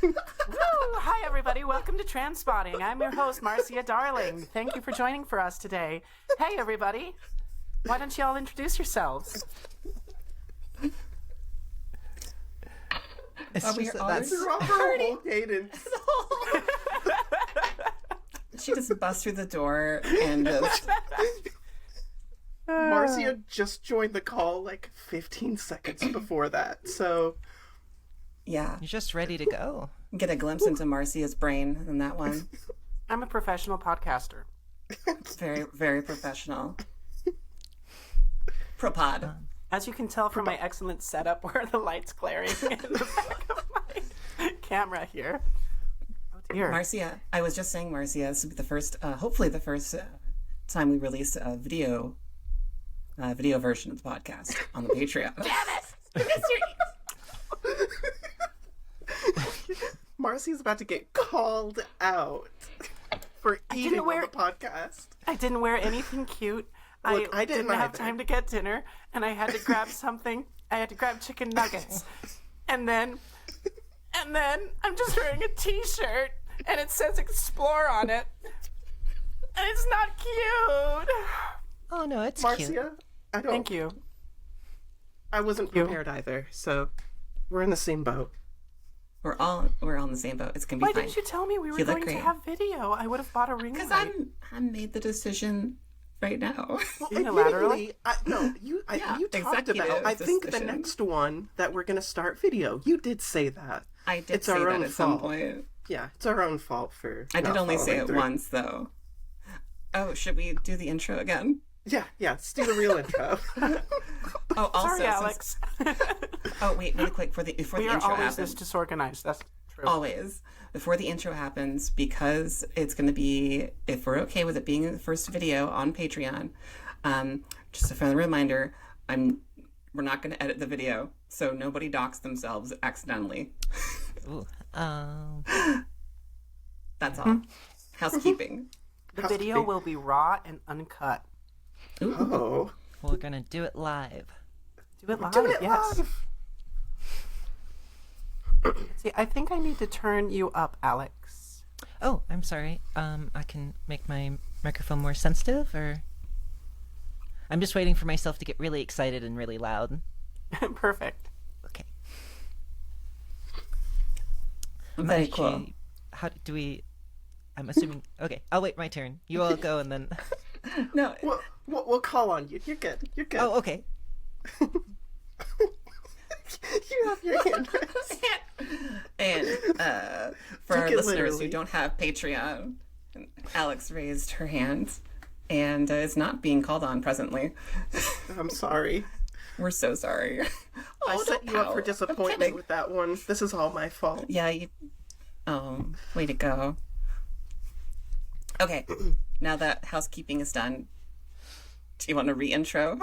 Woo! Hi, everybody. Welcome to Transpotting. I'm your host, Marcia Darling. Thank you for joining for us today. Hey, everybody. Why don't you all introduce yourselves? It's just that's whole cadence. She just busts through the door and just... Marcia just joined the call like 15 seconds before that, so... Yeah. You're just ready to go. Get a glimpse into Marcia's brain in that one. I'm a professional podcaster. Very, very professional. Propod. As you can tell from my excellent setup where the light's glaring in the back of my camera here. Oh, dear. Marcia, I was just saying, Marcia, this will be the first, hopefully the first time we release a video version of the podcast on the Patreon. Damn it! Marcia's about to get called out for eating on the podcast. I didn't wear anything cute. Look, I didn't have either. time to get dinner, and I had to grab something. I had to grab chicken nuggets. And then I'm just wearing a t-shirt, and it says Explore on it. And it's not cute. Oh, no, it's Marcia, cute. I don't... Thank you. I wasn't prepared either, so we're in the same boat. We're on the same boat. It's gonna be Why fine. didn't you tell me we were You look going to great. have video? I would have bought a ring light. Because I made the decision right now. Unilaterally? You talked Executive about, I think the decision. next one that we're going to start video. You did say that. I did It's say our that own at some fault. point. Yeah, it's our own fault for I did not only say following it through. once, though. Oh, should we do the intro again? Yeah, let's do the real intro. Oh, also, Sorry, Alex. Oh, wait, really quick before We the are intro always happens. this disorganized. That's true. Always. Before the intro happens, because it's going to be, if we're okay with it being the first video on Patreon, just a friendly reminder, we're not going to edit the video, so nobody docks themselves accidentally. Ooh. That's all. Housekeeping. The video will be raw and uncut. Oh. We're gonna do it live. Do it live. Doing it yes. live. See, I think I need to turn you up, Alex. Oh, I'm sorry. I can make my microphone more sensitive, or... I'm just waiting for myself to get really excited and really loud. Perfect. Okay. Very cool. How do we... I'm assuming... Okay, I'll wait my turn. You all go, and then... No. We'll call on you. You're good. You're good. Oh, okay. You have your hand raised. And for Took our it listeners literally. who don't have Patreon, Alex raised her hand and is not being called on presently. I'm sorry. We're so sorry. I Oh, set don't you up for pout. I'm disappointment kidding. with that one. This is all my fault. Yeah, way to go. Okay, now that housekeeping is done, do you want to re-intro?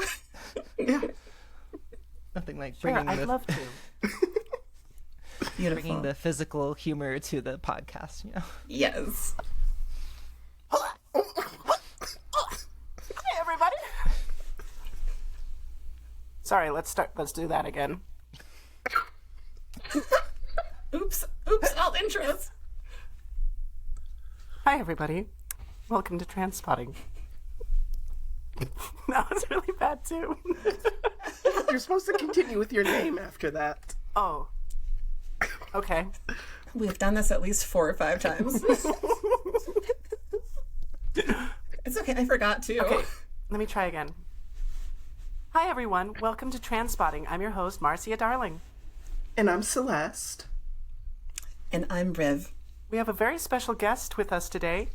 Yeah. Nothing like Sure, bringing, I'd love to. Beautiful. bringing the physical humor to the podcast, you know? Yes. Hey, everybody. Sorry, let's do that again. Oops, all intros. Hi, everybody. Welcome to Transpotting. That was really bad, too. You're supposed to continue with your name after that. Oh. Okay. We've done this at least 4 or 5 times. It's okay, I forgot too. Okay, let me try again. Hi, everyone. Welcome to Transpotting. I'm your host, Marcia Darling. And I'm Celeste. And I'm Riv. We have a very special guest with us today.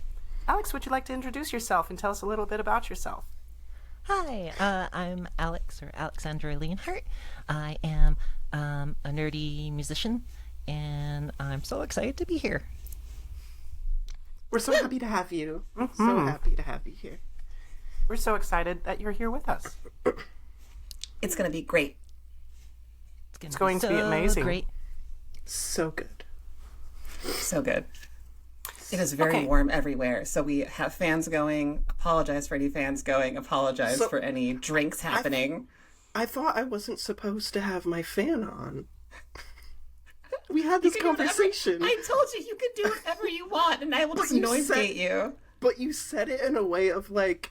Alex, would you like to introduce yourself and tell us a little bit about yourself? Hi, I'm Alix, or Alexandra Leonhart. I am a nerdy musician, and I'm so excited to be here. We're so happy to have you. So happy to have you here. We're so excited that you're here with us. It's going to be great. It's going to be so amazing. Great. So good. So good. It is very Okay. warm everywhere. So we have fans going. Apologize for any fans going. Apologize So- for any drinks happening. I thought I wasn't supposed to have my fan on. We We had this conversation. I told you could do whatever you want, and I will just noise gate you. But you said it in a way of like,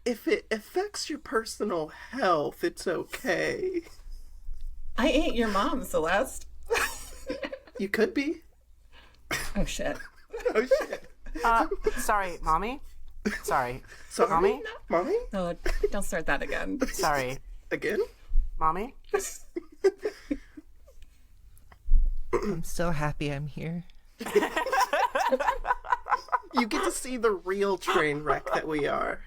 if it affects your personal health, it's okay. I ain't your mom, Celeste. You could be. Oh, shit. Oh, shit. Sorry, Mommy? Sorry. Sorry? Mommy? Mommy? No, don't start that again. Sorry. Again? Mommy? I'm so happy I'm here. You get to see the real train wreck that we are.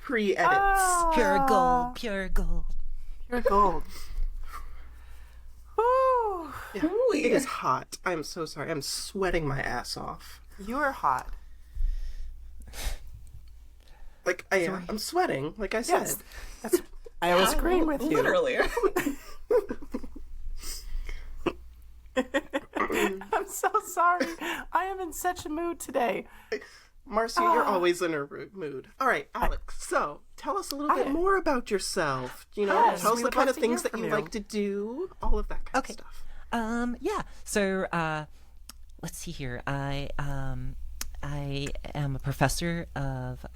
Pre-edits. Pure gold, pure gold. You're gold. Woo! It is hot. I'm so sorry. I'm sweating my ass off. You are hot. Like, I am. I'm sweating, like I said. Yes. I was agreeing with you. Literally. I'm so sorry. I am in such a mood today. Marcia, you're always in a mood. All right, Alex. So, tell us a little bit more about yourself. You know, Yes, tell us we the would kind love of to hear things that from you you. like to do. All of that kind Okay. of stuff. Yeah. So, let's see here. I am a professor of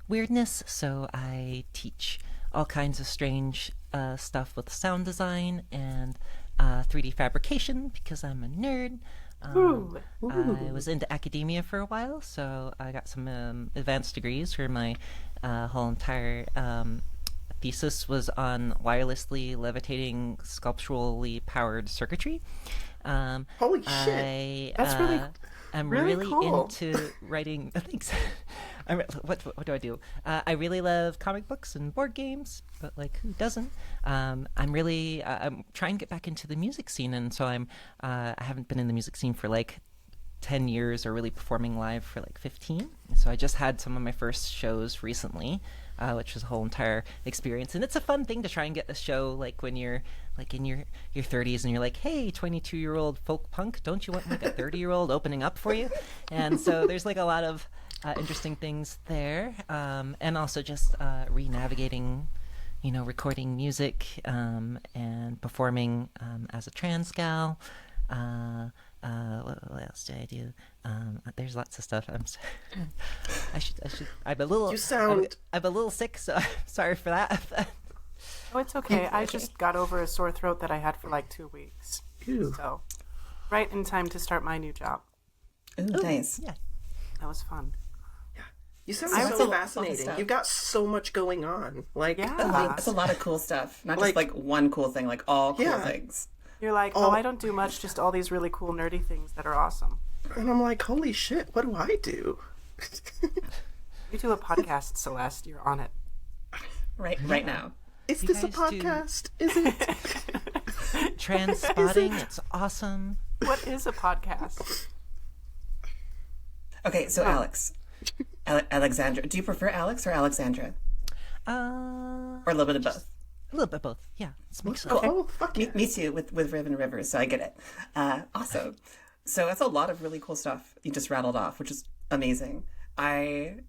weirdness, so I teach all kinds of strange stuff with sound design and 3D fabrication because I'm a nerd. Ooh. I was into academia for a while, so I got some advanced degrees for my whole entire thesis was on wirelessly levitating sculpturally powered circuitry. Holy shit. That's I'm really really cool. into writing. Thanks. What do I do? I really love comic books and board games, but like who doesn't? I'm trying to get back into the music scene, and so I haven't been in the music scene for like 10 years or really performing live for like 15. So I just had some of my first shows recently, which was a whole entire experience. And it's a fun thing to try and get a show like when you're like in your 30s and you're like, hey, 22-year-old folk punk, don't you want like a 30-year-old opening up for you? And so there's like a lot of interesting things there. And also just re-navigating, recording music and performing as a trans gal. What else did I do? There's lots of stuff. I'm a little. You sound. I'm a little sick, so I'm sorry for that. Oh, it's okay. I just got over a sore throat that I had for like 2 weeks. Ew. So, right in time to start my new job. Ooh, nice. Yeah. That was fun. You sound That's a so lot of fascinating. stuff. You've got so much going on. Like, Yeah. It's a lot of cool stuff. Not Like- just like one cool thing, like all cool Yeah. things. You're like, oh, I don't do much, just all these really cool nerdy things that are awesome. and I'm like, holy shit, what do I do? You do a podcast, Celeste. You're on it. Right now. Is You this a guys do- podcast? Is it? Trans spotting, it's awesome. What is a podcast? Okay, so Alex. Alexandra. Do you prefer Alex or Alexandra? A Or a little bit of both? little bit both. Yeah, it's mixed Cool. up. Oh, fuck yeah. Me too, with Riven Rivers, so I get it. Awesome. So that's a lot of really cool stuff you just rattled off, which is amazing. I'm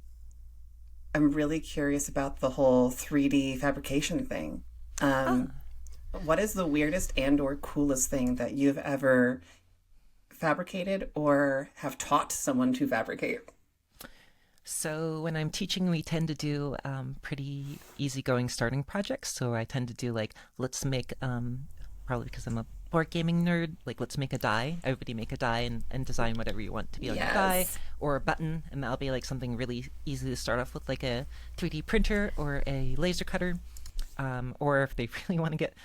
really curious about the whole 3D fabrication thing. What is the weirdest and or coolest thing that you've ever fabricated or have taught someone to fabricate? So when I'm teaching, we tend to do pretty easygoing starting projects. So I tend to do like, let's make, probably because I'm a board gaming nerd, like let's make a die. Everybody make a die and design whatever you want to be on Yes. your die, or a button, and that'll be like something really easy to start off with, like a 3D printer or a laser cutter. Or if they really want to get,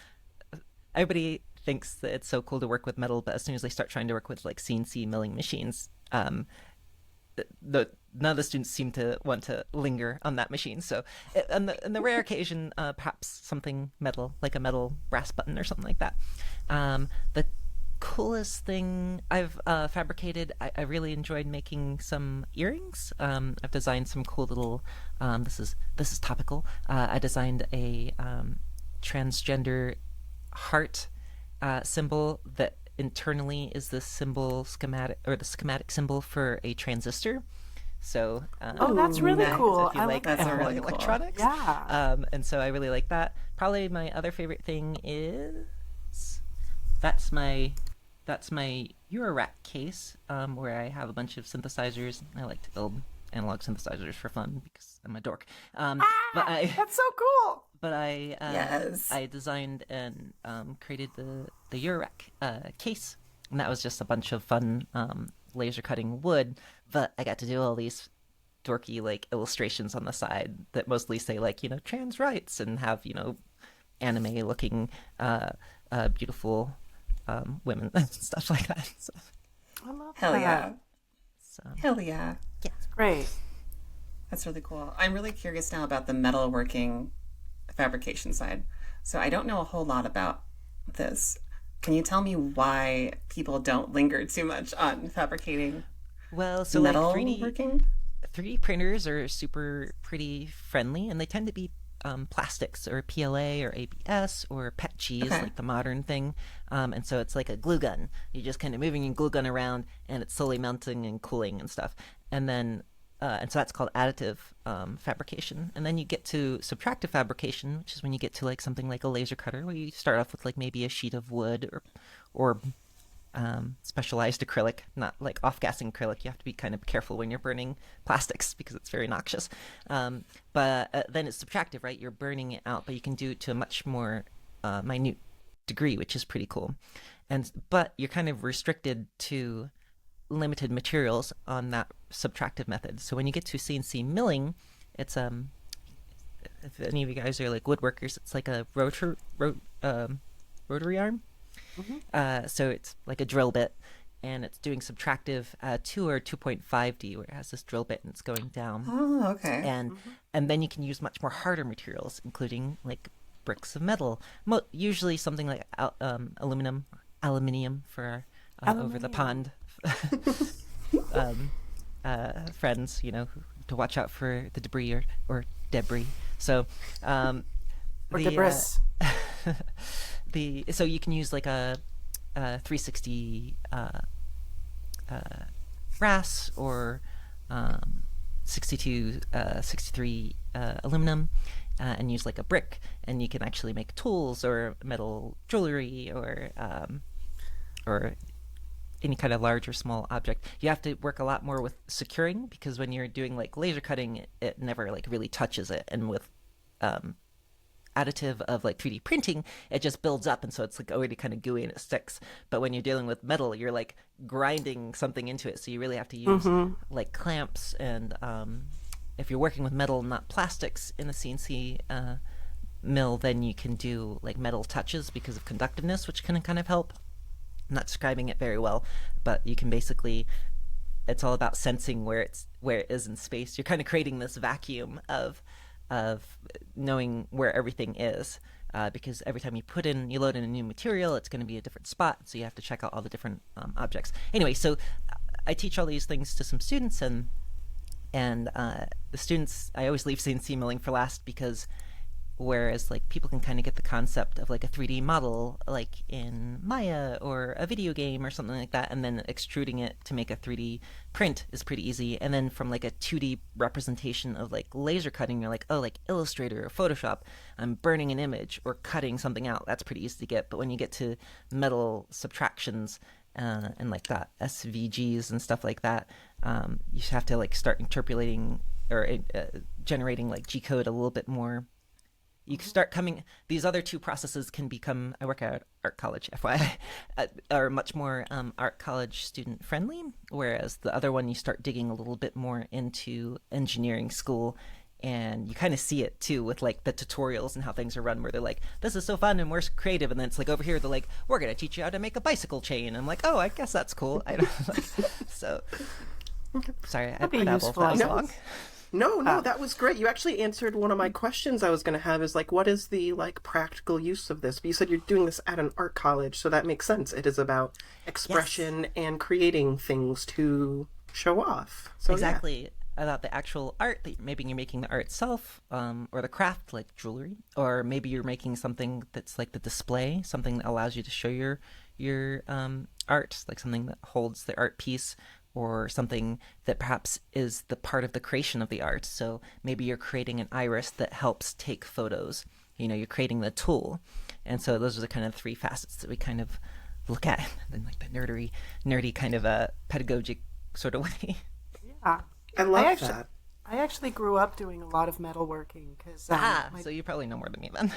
everybody thinks that it's so cool to work with metal, but as soon as they start trying to work with like CNC milling machines, none of the students seem to want to linger on that machine. So on the rare occasion, perhaps something metal, like a metal brass button or something like that. The coolest thing I've fabricated, I really enjoyed making some earrings. I've designed some cool little, this is topical. I designed a transgender heart symbol that internally is the schematic symbol for a transistor. So Oh, that's really nice. cool. if you I like like That's that. really cool. electronics. Yeah. And so I really like that. Probably my other favorite thing is that's my Eurorack case, where I have a bunch of synthesizers. I like to build analog synthesizers for fun because I'm a dork. But I That's so cool. but I Yes. I designed and created the Eurorack case, and that was just a bunch of fun laser cutting wood. But I got to do all these dorky like illustrations on the side that mostly say like trans rights and have anime looking beautiful women and stuff like that. So, I love Hell that. yeah. so Hell yeah. Great. That's really cool. I'm really curious now about the metalworking fabrication side. So I don't know a whole lot about this. Can you tell me why people don't linger too much on fabricating well, so like metalworking? 3D printers are super pretty friendly, and they tend to be plastics or PLA or ABS or PET cheese, Okay. like the modern thing. And so it's like a glue gun. You're just kind of moving your glue gun around, and it's slowly melting and cooling and stuff. And then, and so that's called additive fabrication. And then you get to subtractive fabrication, which is when you get to like something like a laser cutter, where you start off with like maybe a sheet of wood or specialized acrylic, not like off-gassing acrylic. You have to be kind of careful when you're burning plastics because it's very noxious. But then it's subtractive, right? You're burning it out, but you can do it to a much more minute degree, which is pretty cool. But you're kind of restricted to limited materials on that subtractive method. So when you get to CNC milling, it's if any of you guys are like woodworkers, it's like a rotary arm. So it's like a drill bit, and it's doing subtractive 2 or 2.5D, where it has this drill bit and it's going down. Oh, okay. And then you can use much more harder materials, including like bricks of metal, usually something like aluminium for over the pond friends, to watch out for the debris or debris. So Or debris. So you can use like a 360 brass or 63 aluminum, and use like a brick, and you can actually make tools or metal jewelry or any kind of large or small object. You have to work a lot more with securing, because when you're doing like laser cutting, it never like really touches it, and with additive of like 3D printing, it just builds up, and so it's like already kind of gooey and it sticks. But when you're dealing with metal, you're like grinding something into it, so you really have to use like clamps. And if you're working with metal, not plastics, in the CNC mill, then you can do like metal touches because of conductiveness, which can kind of help. I'm not describing it very well, but you can basically, it's all about sensing where it is in space. You're kind of creating this vacuum of knowing where everything is, because every time you load in a new material, it's going to be a different spot, so you have to check out all the different objects. Anyway, so I teach all these things to some students, and the students, I always leave CNC milling for last, because whereas like people can kind of get the concept of like a 3D model like in Maya or a video game or something like that, and then extruding it to make a 3D print is pretty easy. And then from like a 2D representation of like laser cutting, you're like, oh, like Illustrator or Photoshop, I'm burning an image or cutting something out. That's pretty easy to get. But when you get to metal subtractions and like that SVGs and stuff like that, you have to like start interpolating or generating like G code a little bit more. You can start these other two processes can become, I work at art college, FYI, are much more art college student friendly, whereas the other one, you start digging a little bit more into engineering school, and you kind of see it too with like the tutorials and how things are run, where they're like, this is so fun and we're creative, and then it's like over here, they're like, we're going to teach you how to make a bicycle chain. I'm like, oh, I guess that's cool. I don't like, so, sorry, I be babbled useful, that I was know. long. No, that was great. You actually answered one of my questions I was going to have, is like, what is the like practical use of this? But you said you're doing this at an art college, so that makes sense. It is about expression and creating things to show off. So Exactly. About the actual art, that maybe you're making the art itself, or the craft like jewelry, or maybe you're making something that's like the display, something that allows you to show your art, like something that holds the art piece, or something that perhaps is the part of the creation of the art. So maybe you're creating an iris that helps take photos. You're creating the tool. And so those are the kind of three facets that we kind of look at in like the nerdy kind of a pedagogic sort of way. Yeah. I love actually, that. I actually grew up doing a lot of metalworking because So you probably know more than me then.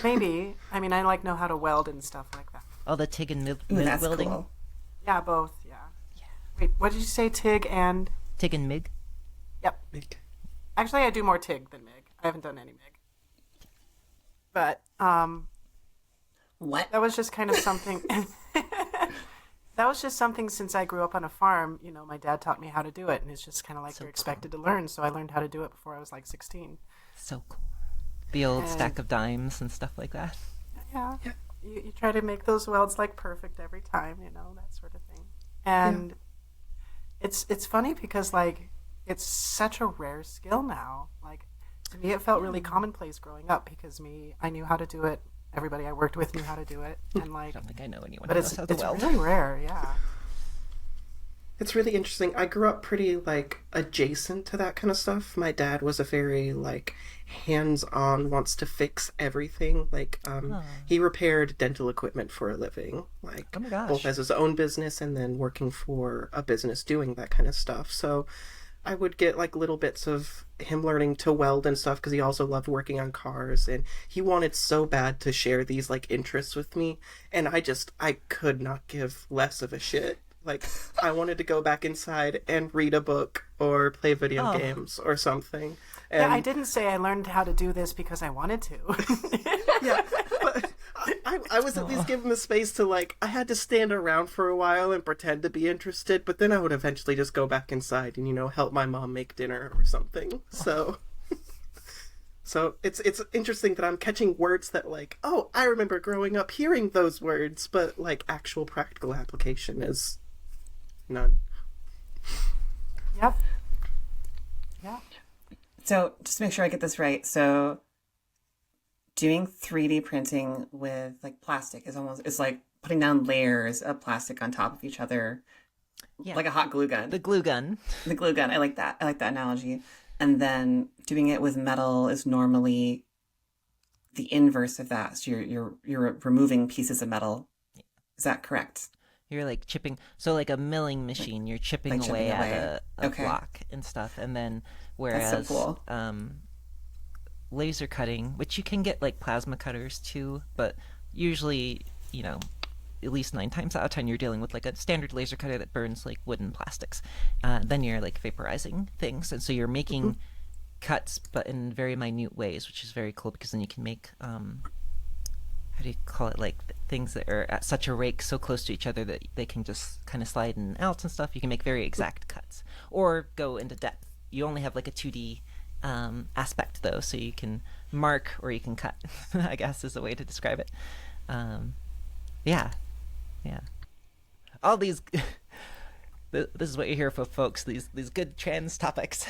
maybe. I mean, I know how to weld and stuff like that. All the TIG and MIG Ooh, that's welding. cool. Yeah, both. Yeah. Wait, what did you say? TIG and? TIG and MIG. Yep. Actually, I do more TIG than MIG. I haven't done any MIG. But What? that was just kind of something. That was just something since I grew up on a farm. You know, my dad taught me how to do it, and it's just kind of like you're expected to learn. So I learned how to do it before I was like 16. So cool. The old stack of dimes and stuff like that. Yeah. You try to make those welds like perfect every time, you know, that sort of thing. And it's funny because like it's such a rare skill now. Like to me, it felt really commonplace growing up because I knew how to do it. Everybody I worked with knew how to do it, and like. I don't think I know anyone But who it's knows how to weld. really rare, yeah. It's really interesting. I grew up pretty like adjacent to that kind of stuff. My dad was a very like hands-on, wants to fix everything. Like he repaired dental equipment for a living. Like Oh my gosh. both as his own business and then working for a business doing that kind of stuff. So I would get like little bits of him learning to weld and stuff because he also loved working on cars, and he wanted so bad to share these like interests with me, and I could not give less of a shit. Like I wanted to go back inside and read a book or play video games or something. And Yeah, I didn't say I learned how to do this because I wanted to. yeah, but I was at least given the space to like, I had to stand around for a while and pretend to be interested, but then I would eventually just go back inside and, you know, help my mom make dinner or something. So it's interesting that I'm catching words that like, oh, I remember growing up hearing those words, but like actual practical application is none. Yep. Yeah. So just to make sure I get this right, so doing 3D printing with like plastic is like putting down layers of plastic on top of each other, like a hot glue gun. The glue gun. The glue gun. I like that. I like that analogy. And then doing it with metal is normally the inverse of that. So you're removing pieces of metal. Is that correct? You're like chipping, so like a milling machine, you're chipping away at a Okay. block and stuff, and then whereas That's so cool. Laser cutting, which you can get like plasma cutters too, but usually, you know, at least 9 times out of 10 you're dealing with like a standard laser cutter that burns like wood and plastics. Then you're like vaporizing things, and so you're making cuts but in very minute ways, which is very cool because then you can make how do you call it, like things that are at such a rake so close to each other that they can just kind of slide in and out and stuff. You can make very exact cuts or go into depth. You only have like a 2D aspect though, so you can mark or you can cut, I guess is the way to describe it. Yeah all these this is what you hear for folks, these good trans topics.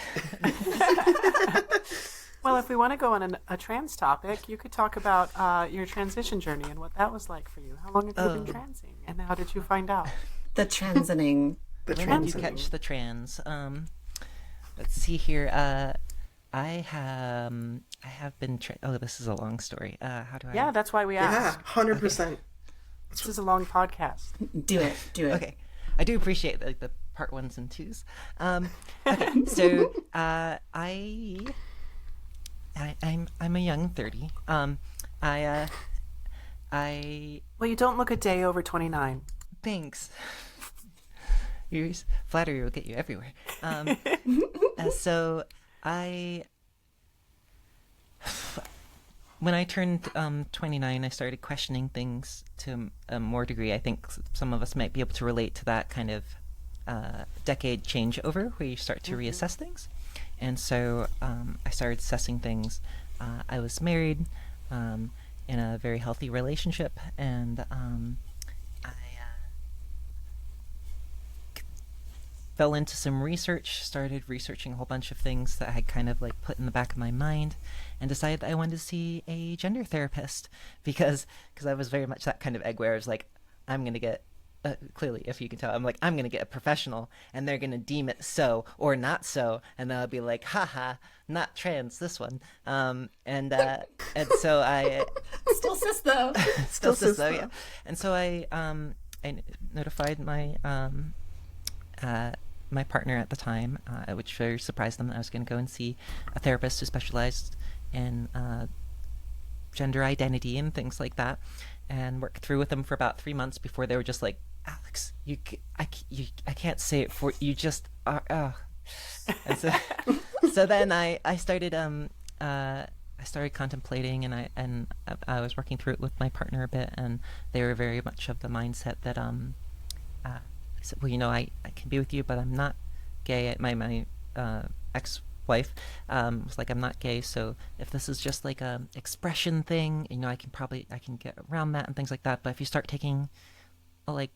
Well, if we want to go on a trans topic, you could talk about your transition journey and what that was like for you. How long have you been transing, and how did you find out? The transiting. The When did you transiting. catch the trans? Let's see here. I have been. Oh, this is a long story. How do I? Yeah, that's why we Yeah, asked. 100%. This is a long podcast. Do it. Okay, I do appreciate like the part 1s and 2s. Okay, so I'm a young 30. I Well, you don't look a day over 29. Thanks. Flattery will get you everywhere. So when I turned 29, I started questioning things to a more degree. I think some of us might be able to relate to that kind of decade changeover where you start to reassess things. And so I started assessing things. I was married in a very healthy relationship, and I fell into some research, started researching a whole bunch of things that I had kind of like put in the back of my mind, and decided that I wanted to see a gender therapist because I was very much that kind of egg where I was like, I'm going to get, clearly, if you can tell, I'm like, I'm going to get a professional, and they're going to deem it so or not so, and they'll be like, haha, not trans, this one. And so I... Still cis though. Still cis though, though. yeah. And so I I notified my my partner at the time, which very surprised them that I was going to go and see a therapist who specialized in gender identity and things like that, and worked through with them for about 3 months before they were just like, Alex, I can't say it for you, just are. And so then I started I started contemplating, and I was working through it with my partner a bit, and they were very much of the mindset that I said, well, I can be with you, but I'm not gay. My ex-wife was like, I'm not gay, so if this is just like a expression thing, I can get around that and things like that. But if you start if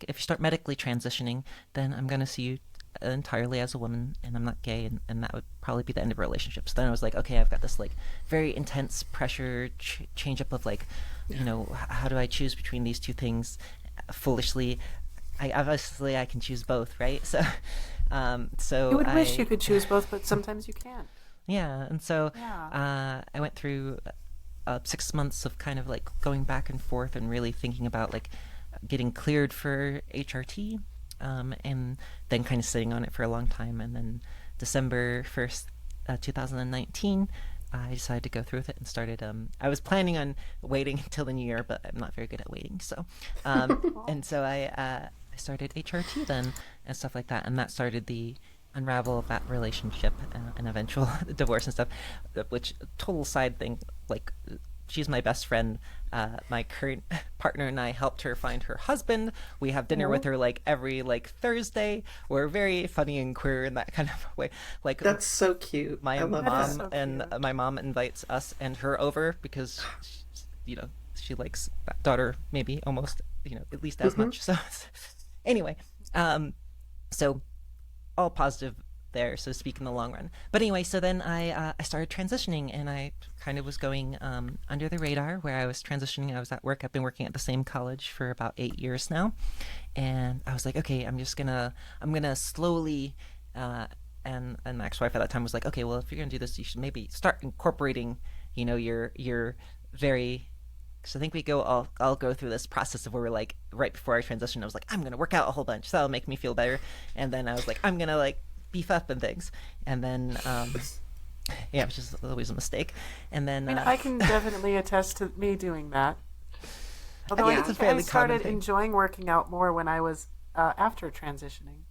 you start medically transitioning, then I'm gonna see you entirely as a woman, and I'm not gay, and that would probably be the end of a relationship. So then I was like, okay, I've got this like very intense pressure change up of like, how do I choose between these two things? Foolishly, I can choose both, right? So you would wish you could choose both, but sometimes you can't. Yeah, and so I went through 6 months of kind of like going back and forth and really thinking about like getting cleared for HRT, and then kind of sitting on it for a long time. And then December 1st, 2019, I decided to go through with it and started. I was planning on waiting until the new year, but I'm not very good at waiting. So, and so I started HRT then and stuff like that. And that started the unravel of that relationship and eventual divorce and stuff, which total side thing, like, she's my best friend. My current partner and I helped her find her husband. We have dinner with her like every Thursday. We're very funny and queer in that kind of way. Like, that's so cute. My mom invites us and her over because she likes that daughter maybe almost at least as much. So anyway, so all positive there, so to speak, in the long run. But anyway, so then I started transitioning, and I kind of was going under the radar where I was transitioning. I was at work. I've been working at the same college for about 8 years now, and I was like, okay, I'm gonna slowly and my ex-wife at that time was like, okay, well, if you're gonna do this, you should maybe start incorporating your very. So I think I'll go through this process of where we're like, right before I transitioned, I was like, I'm gonna work out a whole bunch, so that'll make me feel better. And then I was like, I'm gonna like beef up and things, and then yeah, which is always a mistake. And then I can definitely attest to me doing that. Although I think I started enjoying working out more when I was after transitioning.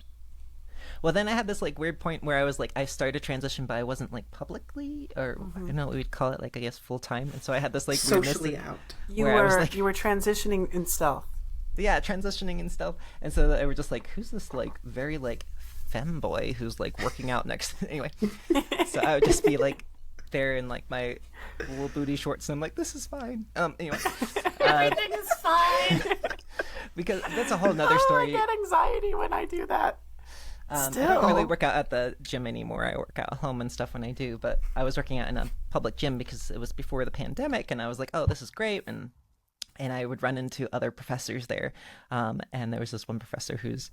Well, then I had this like weird point where I was like, I started transition, but I wasn't like publicly, or I don't know what we'd call it, like I guess full time. And so I had this like socially out. You were transitioning in stealth. Yeah, transitioning in stealth. And so I were just like, who's this like very like femboy who's like working out next? Anyway, so I would just be like there in like my little booty shorts, and I'm like, this is fine. Anyway, everything is fine. Because that's a whole nother story. I get anxiety when I do that. I don't really work out at the gym anymore. I work out at home and stuff when I do, but I was working out in a public gym because it was before the pandemic, and I was like, oh, this is great. And I would run into other professors there, and there was this one professor who's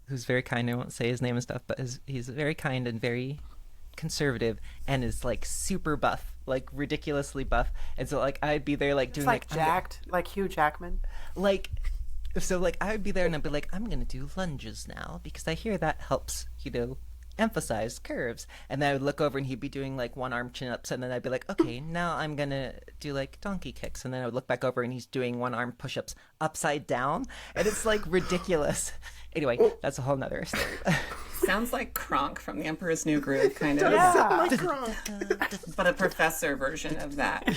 very kind. I won't say his name and stuff, but he's very kind and very conservative, and is like super buff, like ridiculously buff. And so like I'd be there like doing like jacked, like Hugh Jackman. So like I would be there and I'd be like, I'm gonna do lunges now because I hear that helps, emphasize curves. And then I would look over and he'd be doing like one arm chin ups, and then I'd be like, okay, now I'm gonna do like donkey kicks. And then I would look back over and he's doing one arm push ups upside down, and it's like ridiculous. Anyway, that's a whole nother story. Sounds like Kronk from The Emperor's New Groove, kind of. Yeah. Like Kronk. But a professor version of that.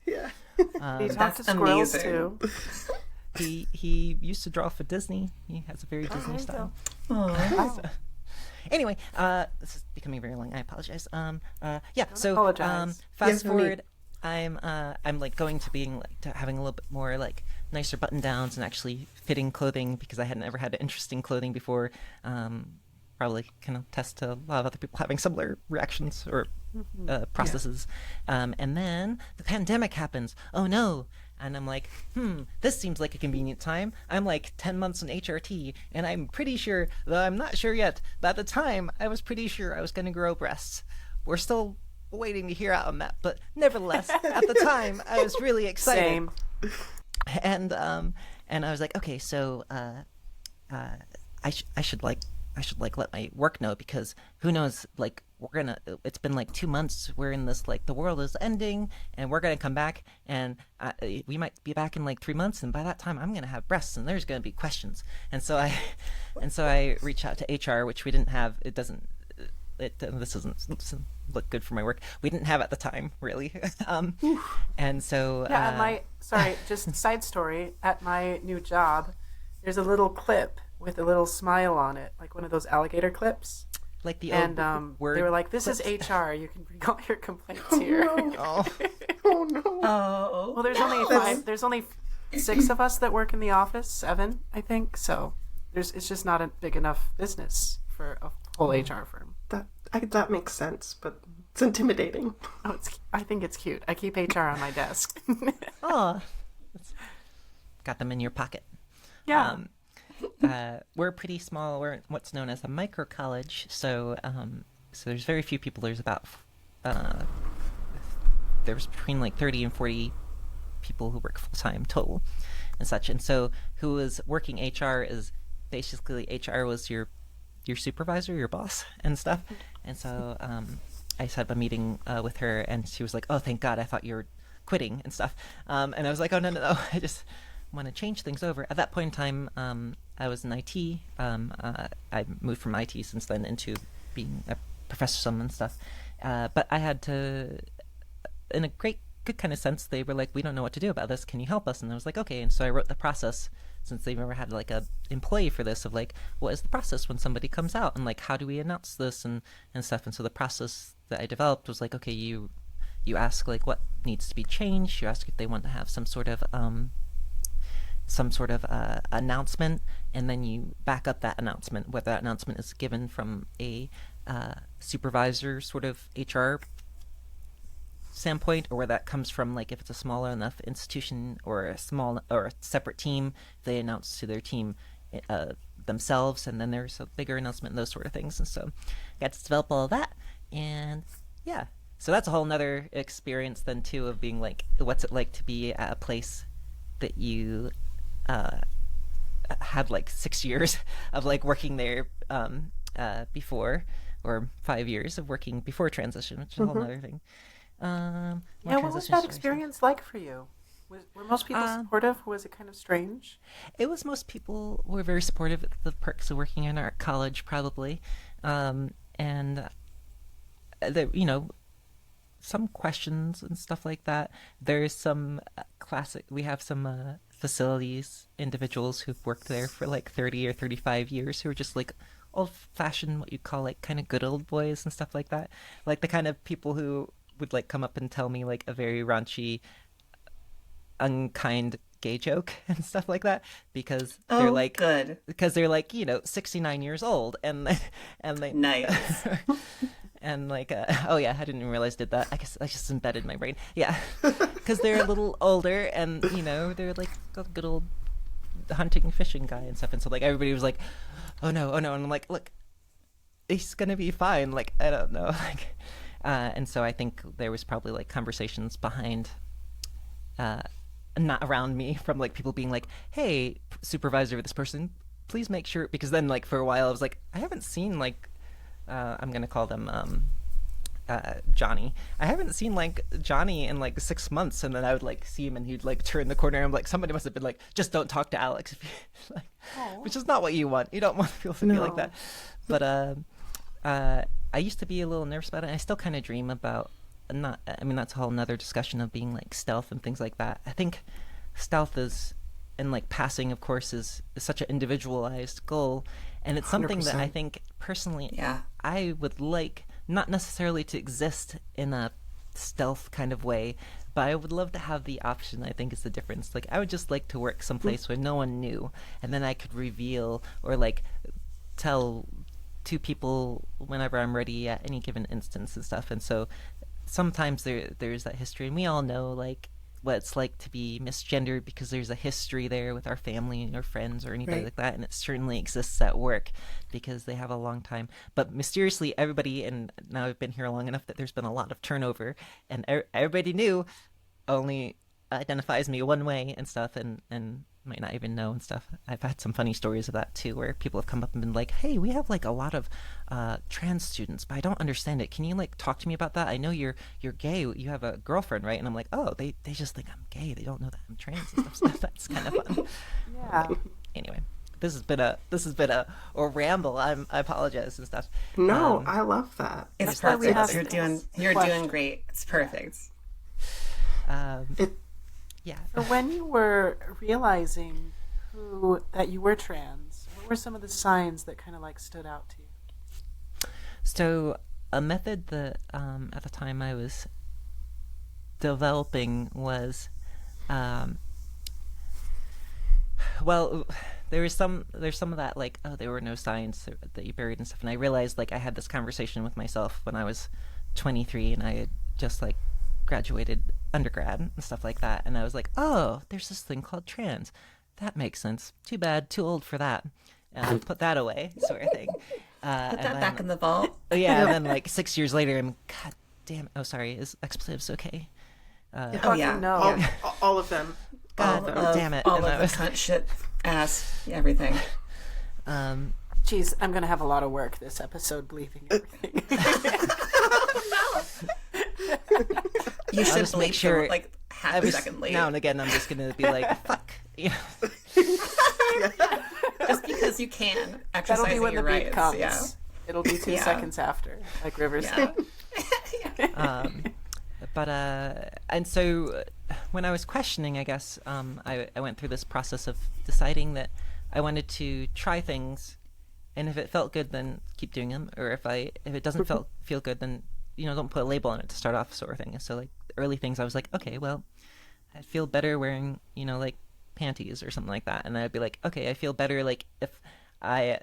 Yeah. He talked to squirrels too. He used to draw for Disney. He has a very Disney style. Oh. So, anyway, this is becoming very long. I apologize. Apologize. Fast forward. I'm like going to being like to having a little bit more like nicer button downs and actually fitting clothing because I hadn't ever had interesting clothing before. Probably kind of test to a lot of other people having similar reactions or processes. And then the pandemic happens. Oh no. And I'm like, this seems like a convenient time. I'm like 10 months in HRT, and I'm pretty sure, though I'm not sure yet, but at the time, I was pretty sure I was going to grow breasts. We're still waiting to hear out on that, but nevertheless, at the time, I was really excited. Same. And I was like, okay, so I should let my work know, because who knows, like it's been like 2 months, we're in this, like the world is ending and we're gonna come back, and we might be back in like 3 months, and by that time I'm gonna have breasts and there's gonna be questions. And so I reached out to HR, which we didn't have. This doesn't look good for my work. We didn't have at the time, really. And so sorry, just side story, at my new job there's a little clip with a little smile on it, like one of those alligator clips. Like the and word they were like, "This clips? is HR. You can bring all your complaints here." Oh. Oh no. Oh. Well, there's only 6 of us that work in the office, 7, I think. So it's just not a big enough business for a whole HR firm. That makes sense, but it's intimidating. Oh, I think it's cute. I keep HR on my desk. Oh, got them in your pocket. Yeah. We're pretty small. We're what's known as a micro college, so there's very few people. There's about there's between like 30 and 40 people who work full time total, and such. And so, who is working HR is basically, HR was your supervisor, your boss, and stuff. And so I set up a meeting with her, and she was like, "Oh, thank God! I thought you were quitting and stuff." And I was like, "Oh, no! I just want to change things over." At that point in time, I was in IT. I moved from IT since then into being a professor some and stuff. But I had to, in a good kind of sense, they were like, "We don't know what to do about this. Can you help us?" And I was like, "Okay." And so I wrote the process, since they've never had like a employee for this, of like, what is the process when somebody comes out, and like, how do we announce this and stuff. And so the process that I developed was like, okay, you ask like what needs to be changed. You ask if they want to have some sort of announcement, and then you back up that announcement, whether that announcement is given from a supervisor sort of HR standpoint, or where that comes from, like if it's a smaller enough institution or a separate team, they announce to their team themselves, and then there's a bigger announcement and those sort of things. And so I got to develop all of that, and yeah, so that's a whole nother experience then too, of being like, what's it like to be at a place that you had like 6 years of like working there before, or 5 years of working before transition, which is a whole other thing. What was that experience like for you? Were most people supportive? Was it kind of strange? It was. Most people were very supportive of the perks of working in art college, probably. And some questions and stuff like that. There's some we have some facilities individuals who've worked there for like 30 or 35 years who are just like old-fashioned, what you call like kind of good old boys and stuff like that. Like the kind of people who would like come up and tell me like a very raunchy, unkind gay joke and stuff like that, because they're like, good, because they're like 69 years old, and they nice. And like, oh yeah, I didn't even realize I did that. I guess I just embedded in my brain. Yeah, because they're a little older, and they're like a good old hunting and fishing guy and stuff. And so like everybody was like, oh no, and I'm like, look, he's gonna be fine. Like, I don't know, like, and so I think there was probably like conversations behind, not around me, from like people being like, hey, supervisor of this person, please make sure, because then like for a while I was like, I haven't seen like, I'm gonna call them Johnny. I haven't seen like Johnny in like 6 months, and then I would like see him, and he'd like turn the corner, and I'm like, somebody must have been like, just don't talk to Alex, like, which is not what you want. You don't want people to be like that. But I used to be a little nervous about it. And I still kind of dream about that's a whole nother discussion of being like stealth and things like that. I think stealth is, and like passing, of course, is such an individualized goal, and it's something 100%. That I think personally, I would like, not necessarily to exist in a stealth kind of way, but I would love to have the option. I think is the difference. Like, I would just like to work someplace where no one knew, and then I could reveal or like tell to people whenever I'm ready at any given instance and stuff. And so sometimes there's that history, and we all know like what it's like to be misgendered, because there's a history there with our family or friends or anybody like that, and it certainly exists at work because they have a long time. But mysteriously, everybody, and now I've been here long enough that there's been a lot of turnover, and everybody new only identifies me one way and stuff, and might not even know and stuff. I've had some funny stories of that too, where people have come up and been like, "Hey, we have like a lot of trans students, but I don't understand it. Can you like talk to me about that? I know you're gay. You have a girlfriend, right?" And I'm like, "Oh, they just think I'm gay. They don't know that I'm trans and stuff." So that's kind of fun. Yeah. Anyway, this has been a ramble. I apologize and stuff. No, I love that. It's why we perfect. have You're questions. doing great. It's perfect. Yeah. So when you were realizing that you were trans, what were some of the signs that kind of like stood out to you? So a method that at the time I was developing was, well, there's some of that like, oh, there were no signs that you buried and stuff, and I realized like I had this conversation with myself when I was 23 and I had just like graduated undergrad and stuff like that, and I was like, oh, there's this thing called trans. That makes sense. Too bad, too old for that. Put that away, sort of thing. Put that back in the vault. Yeah, and then like 6 years later, I'm, God damn it. Oh, sorry, is expletives okay? Oh yeah, No. All of them. God damn it. All And of I the was- cunt, shit, ass, everything. Jeez, I'm gonna have a lot of work this episode bleeping everything. You should just make bleep sure them like half a second later. Now and again, I'm just gonna be like, fuck. You know? Just because you can. That'll Exercising be when the your beep rights. comes. Yeah. It'll be 2 Yeah. seconds after, like Rivers Yeah. said. But and so when I was questioning, I guess I went through this process of deciding that I wanted to try things, and if it felt good, then keep doing them, or if it doesn't feel good, then don't put a label on it to start off, sort of thing. So like the early things, I was like, okay, well, I feel better wearing like panties or something like that, and I'd be like, okay, I feel better like if I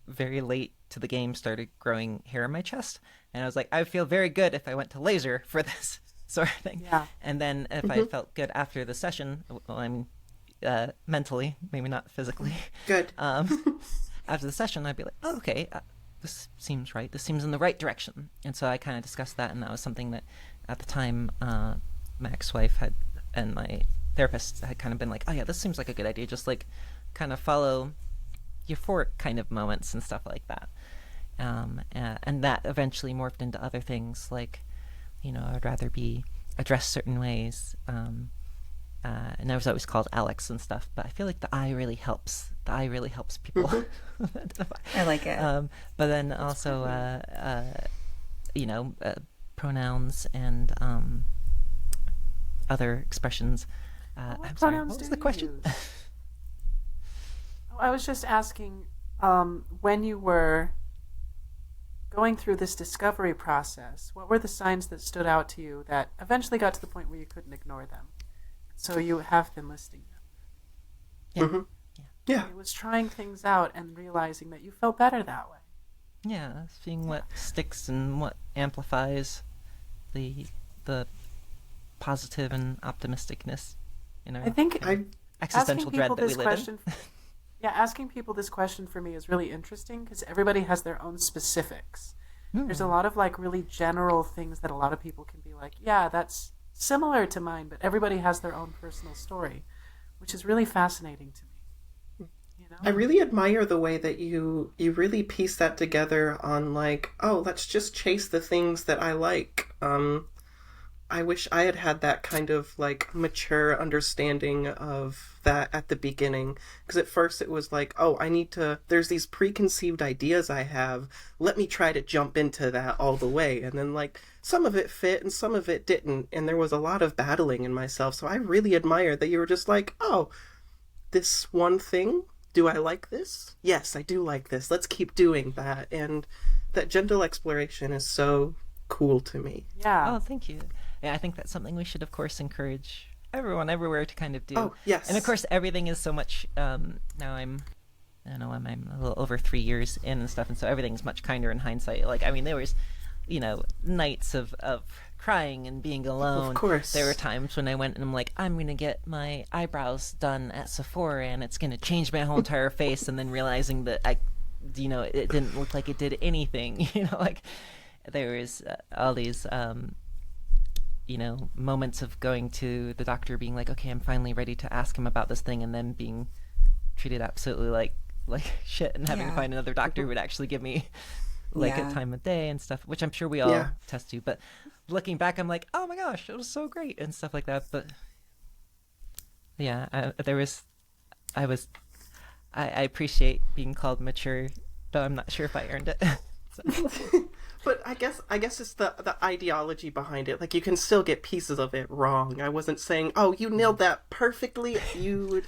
very late to the game started growing hair in my chest, and I was like, I feel very good if I went to laser for this sort of thing. Yeah. And then if I felt good after the session, well, I'm mentally, maybe not physically, Good. after the session, I'd be like, oh, okay, this seems right. This seems in the right direction. And so I kind of discussed that, and that was something that at the time my ex-wife had and my therapist had kind of been like, oh yeah, this seems like a good idea. Just like kind of follow euphoric kind of moments and stuff like that. And that eventually morphed into other things like, I'd rather be addressed certain ways. And I was always called Alix and stuff, but I feel like the I really helps. The I really helps people. I like it. But then also, pronouns and other expressions. I'm sorry, pronouns what was do the you question? use? I was just asking, when you were going through this discovery process, what were the signs that stood out to you that eventually got to the point where you couldn't ignore them? So you have been listing them. Yeah. Yeah. It was trying things out and realizing that you felt better that way. Yeah, seeing what sticks and what amplifies the positive and optimisticness in our I think existential asking dread people that we this live question, yeah, asking people this question for me is really interesting because everybody has their own specifics. There's a lot of like really general things that a lot of people can be like, yeah, that's similar to mine, but everybody has their own personal story, which is really fascinating to me. I really admire the way that you really piece that together on like, oh, let's just chase the things that I like. I wish I had had that kind of like mature understanding of that at the beginning. Because at first it was like, oh, there's these preconceived ideas I have. Let me try to jump into that all the way. And then like some of it fit and some of it didn't. And there was a lot of battling in myself. So I really admire that you were just like, oh, this one thing. Do I like this? Yes, I do like this. Let's keep doing that. And that gentle exploration is so cool to me. Yeah. Oh, thank you. Yeah, I think that's something we should, of course, encourage everyone everywhere to kind of do. Oh, yes. And of course, everything is so much. Now I'm a little over 3 years in and stuff, and so everything's much kinder in hindsight. Like, I mean, there was, nights of crying and being alone. Of course. There were times when I went and I'm like, I'm gonna get my eyebrows done at Sephora and it's gonna change my whole entire face, and then realizing that it didn't look like it did anything. Like there was all these moments of going to the doctor, being like, okay, I'm finally ready to ask him about this thing, and then being treated absolutely like shit, and having to find another doctor who would actually give me like a time of day and stuff, which I'm sure we all test to. But looking back, I'm like, oh my gosh, it was so great and stuff like that. But yeah, I appreciate being called mature, though I'm not sure if I earned it. So. But I guess it's the ideology behind it. Like, you can still get pieces of it wrong. I wasn't saying, oh, you nailed that perfectly.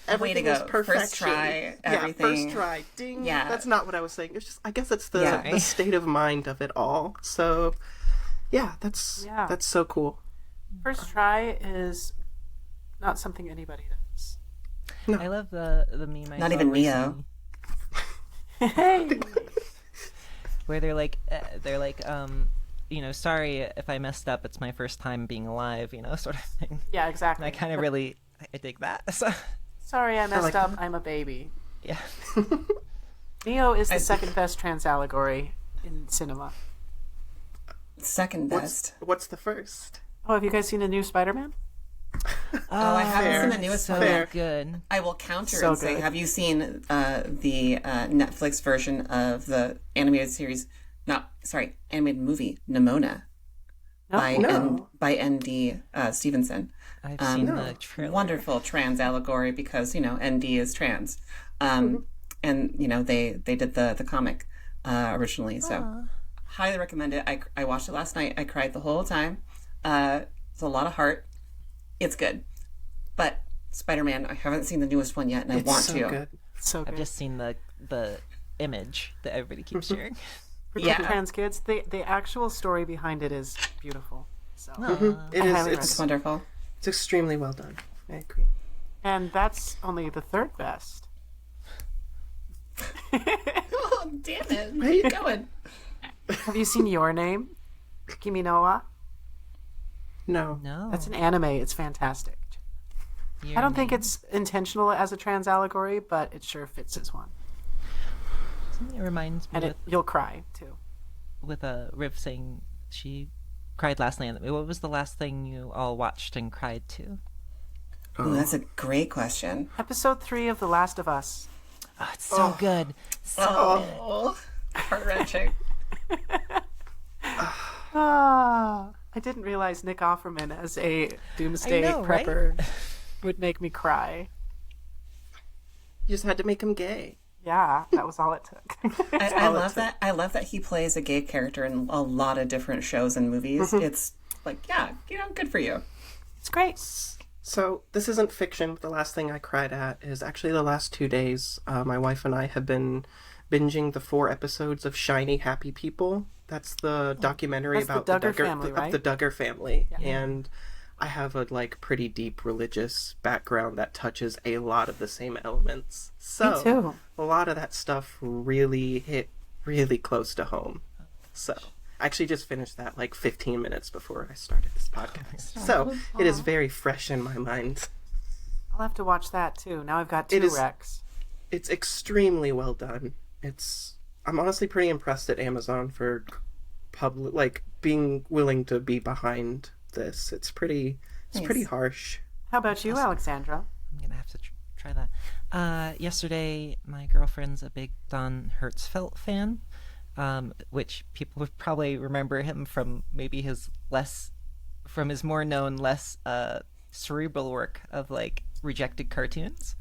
Everything was perfection. First try, everything. Yeah, first try. Ding. Yeah. That's not what I was saying. It's just, I guess it's the state of mind of it all. So, yeah, that's so cool. First try is not something anybody does. No. I love the meme. I Not saw even recently, Neo. Hey. where they're like, sorry if I messed up. It's my first time being alive, sort of thing. Yeah, exactly. And I kind of really, I dig that. So, Sorry, I messed like up. that. I'm a baby. yeah. Neo is the second best trans allegory in cinema. Second best. What's the first? Oh, have you guys seen the new Spider-Man? I haven't fair. seen the newest one. Fair. Good. I will counter So and say, good. have you seen the Netflix version of the animated series? Animated movie Nimona by N.D. Stevenson. I've seen the trailer. Wonderful trans allegory because N.D. is trans, and they did the comic originally. So highly recommend it. I watched it last night. I cried the whole time. It's a lot of heart. It's good, but Spider-Man, I haven't seen the newest one yet, and I want to. Good. So good. I've just seen the image that everybody keeps sharing. For trans kids, the actual story behind it is beautiful. So, It is. highly It's wonderful. It's extremely well done. I agree. and that's only the third best. Oh, damn it! Where Right? you going? Have you seen Your Name, Kimi no Wa? No. No, That's an anime. It's fantastic. I don't think it's intentional as a trans allegory, but it sure fits as one. It reminds me And you'll cry too. with Riv saying she cried last night. What was the last thing you all watched and cried to? Ooh, that's a great question. Episode 3 of The Last of Us. Oh, it's so good. So Oh, heart-wrenching. I didn't realize Nick Offerman as a doomsday I know, right? prepper would make me cry. You just had to make him gay. Yeah, that was all it took. I love that. I love that he plays a gay character in a lot of different shows and movies. It's like, good for you. It's great. So this isn't fiction, but the last thing I cried at is actually the last 2 days. My wife and I have been binging the 4 episodes of Shiny Happy People. That's the documentary That's the about Duggar family, right? the Duggar family. And I have a pretty deep religious background that touches a lot of the same elements. So Me too. a lot of that stuff really hit really close to home. So I actually just finished that 15 minutes before I started this podcast. So it is very fresh in my mind. I'll have to watch that too. Now I've got 2 recs. It's extremely well done. I'm honestly pretty impressed at Amazon for being willing to be behind this. It's pretty harsh. How about you, Alexandra? I'm gonna have to try that. Yesterday, my girlfriend's a big Don Hertzfeldt fan, which people would probably remember him from maybe his more known, less cerebral work of rejected cartoons.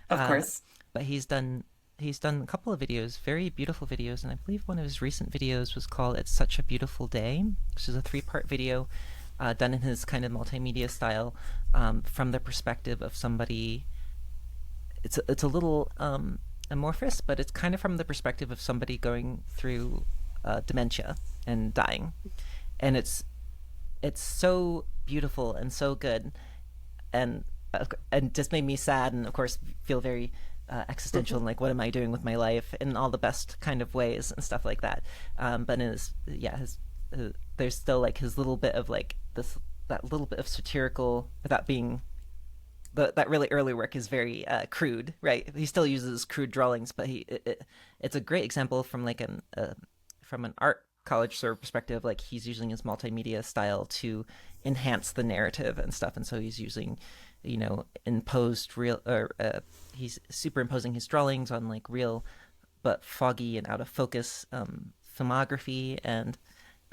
Of course. But he's done a couple of videos, very beautiful videos, and I believe one of his recent videos was called "It's Such a Beautiful Day," which is a 3-part video done in his kind of multimedia style, from the perspective of somebody. It's a little amorphous, but it's kind of from the perspective of somebody going through dementia and dying, and it's so beautiful and so good, and just made me sad, and of course feel very existential and what am I doing with my life in all the best kind of ways and stuff like that. But there's still his little bit of that little bit of satirical, without being that really early work is very crude, right? He still uses crude drawings, but it's a great example from from an art college sort of perspective. He's using his multimedia style to enhance the narrative and stuff. And so he's using, imposed real, or he's superimposing his drawings on like real but foggy and out of focus filmography. And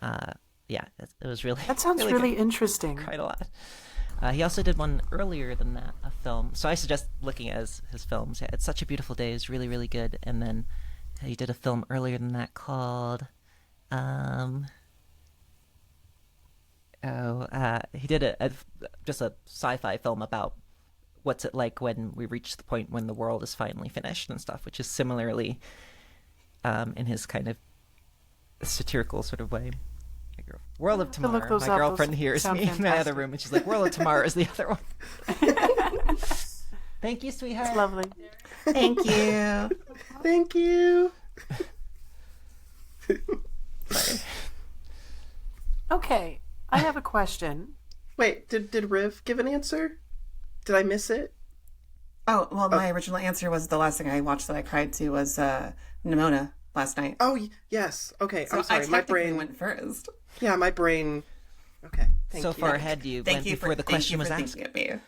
it was really, That sounds really interesting. Cried a lot. He also did one earlier than that, a film. So I suggest looking at his films. Yeah, It's Such a Beautiful Day is really, really good. And then he did a film earlier than that called, he did just a sci-fi film about what's it like when we reach the point when the world is finally finished and stuff, which is similarly in his kind of satirical sort of way. World of Tomorrow. My girlfriend hears me in the other room and she's like, World of Tomorrow is the other one. Thank you, sweetheart. It's lovely. Thank you. Thank you. Sorry. Okay, I have a question. Wait, did Riv give an answer? Did I miss it? Oh, well, my original answer was the last thing I watched that I cried to was Nimona last night. Oh, yes. Okay, So I'm sorry. I My technically brain went first. Yeah, my brain. Okay. Thank So you. far ahead you went before the question was asked. Thank you for thinking of me.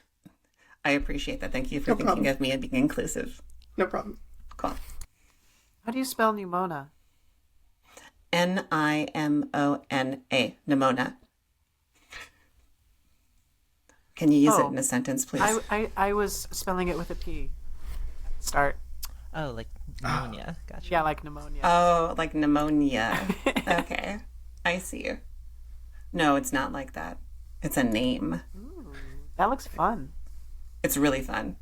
I appreciate that. Thank you for thinking of me and being inclusive. No problem. Cool. How do you spell Nimona? Nimona. Nimona. Can you use it in a sentence, please? I was spelling it with a P. Start. Oh, like pneumonia. Gotcha. Yeah, like pneumonia. Oh, like pneumonia. Okay. I see. No, it's not like that. It's a name. That looks fun. It's really fun.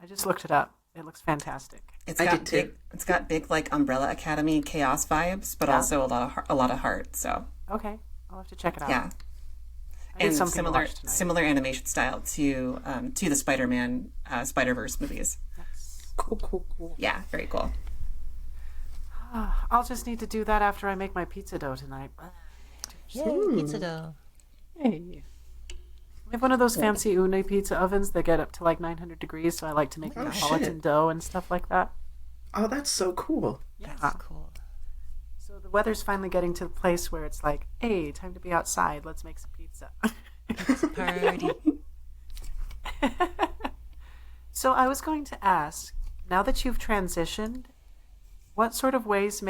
I just looked it up. It looks fantastic. It's I got did too. big. It's got big like Umbrella Academy chaos vibes, but also a lot of heart. So Okay, I'll have to check it out. yeah, I need and something to watch tonight. similar animation style to the Spider-Man Spider-Verse movies. Cool. Yeah, very cool. I'll just need to do that after I make my pizza dough tonight. Yay, pizza dough. Hey. I have one of those fancy Une pizza ovens that get up to like 900 degrees, so I like to make Neapolitan dough and stuff like that. Oh, that's so cool. That's cool. So the weather's finally getting to the place where it's like, hey, time to be outside. Let's make some pizza. Party. So I was going to ask, now that you've transitioned, what sort of ways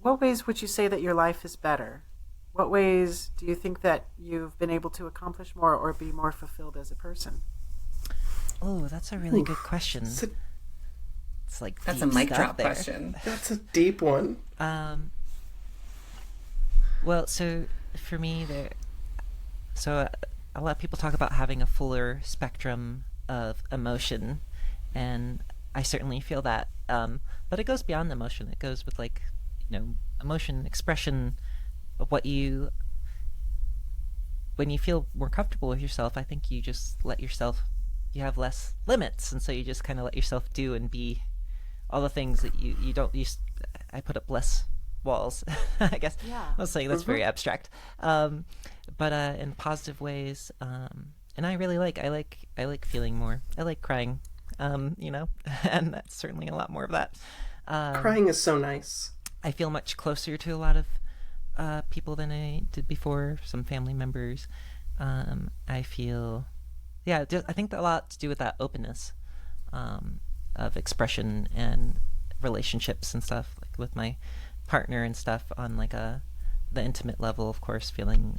what ways would you say that your life is better? What ways do you think that you've been able to accomplish more or be more fulfilled as a person? Oh, that's a really good question. It's a It's like That's a deep mic stuff drop there. question. That's a deep one. Well, so for me, a lot of people talk about having a fuller spectrum of emotion, and I certainly feel that. But it goes beyond emotion. It goes with emotion, expression of what you. When you feel more comfortable with yourself, I think you just let yourself. You have less limits, and so you just kind of let yourself do and be all the things that you don't use. I put up less walls, I guess. Yeah. I was saying that's very abstract, but in positive ways. And I really I like feeling more. I like crying, and that's certainly a lot more of that. Crying is so nice. I feel much closer to a lot of people than I did before. Some family members. I feel. Yeah, I think a lot to do with that openness of expression and relationships and stuff, like with my partner and stuff on the intimate level, of course, feeling